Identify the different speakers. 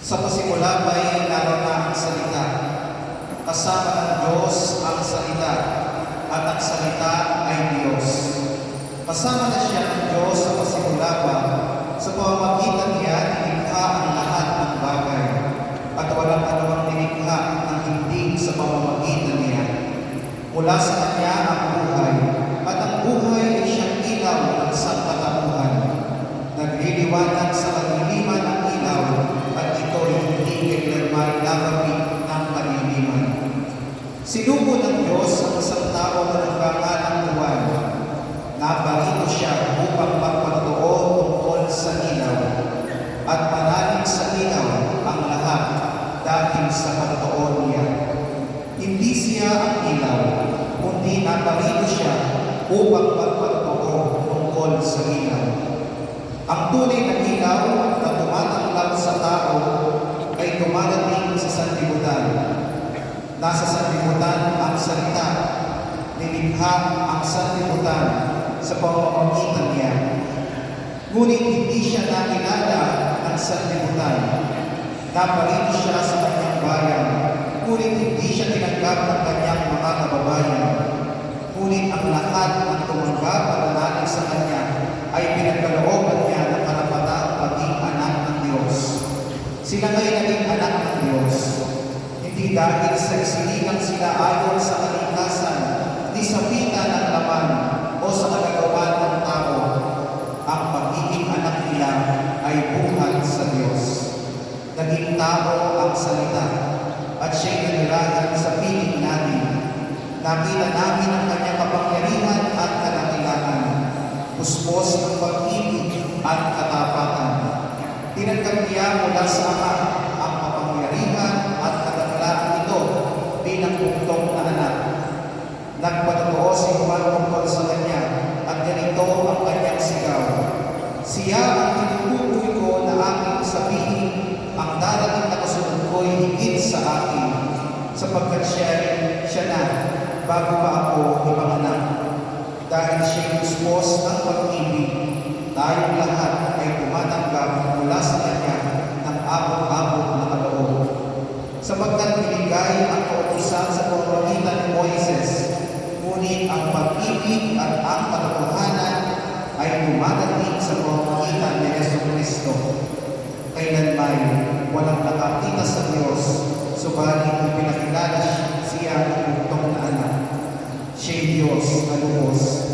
Speaker 1: Sa pasimula pa'y naroon na ang salita. Kasama ng Diyos ang salita, at ang salita ay Diyos. Kasama na siya ng Diyos sa pasimula pa, sa pamamagitan niya nilikha ang lahat ng bagay, at walang anumang nilikha ng hindi sa pamamagitan niya. Mula sa Kanya ang buhay, at ang buhay ay siyang ilaw ng sangkatauhan. Nagliliwanag sa kadiliman ng ilaw, at ito'y hindi kailanman lalapit ng kadiliman. Sinubo ng Diyos ang isang tao na nagkangalang Juan. Naparito siya upang magpatuo tungkol sa ilaw, at manalig sa ilaw ang lahat dahil sa pagtuon niya. Hindi siya ang ilaw, kundi naparito siya upang magpatuo tungkol sa ilaw. Ang tunay na ilaw na tumatanggap sa tao ay dumadating sa sanlibutan. Nasa sanlibutan ang salita, nilikha ang sanlibutan sa pamamagitan niya. Ngunit hindi siya nakilala ng sanlibutan. Naparito siya sa kanyang bayan, ngunit hindi siya tinanggap ng kanyang mga kababayan. Ngunit ang lahat ng tumanggap at nanalig sa kanya ay pinagkalooban niya ng karapatang maging anak ng Diyos. Sila nga'y naging anak ng Diyos, hindi dahil sa isinilang sila ayon sa kaligtasan, di sa pita ng laman o sa kagagawan ng tao. Ang pagiging anak nila ay buhat sa Diyos. Naging tao ang salita, at siya'y nanilagan sa piling natin. Nakita namin ang kanyang kapangyarihan at kadakilaan, puspos ng pag-ibig at katapatan. Tinanggap niya mula sa Ama ang kapangyarihan at kadakilaan ito bilang buktong na anak. Nagpatutuo si Juan tungkol sa kanya, at ganito ang kanyang sigaw. Siya ang tinutukoy ko na aking sabihin, ang darating na kasunod ko'y higit sa akin, sapagkat siya na, bago pa ako ipanganak. Dahil siya'y puspos ng pag-ibig, tayong lahat ay tumatanggap mula sa kanya ng abot-abot na kaloob. Sapagkat binigay ang kautusan sa pamamagitan ni Moises, ngunit ang pag-ibig at ang katotohanan ay dumadating sa pamamagitan ni Jesucristo. Kailanman walang nakakita sa Diyos, subalit ipinakilala siya ng buktong na anak. Siya'y Diyos na lubos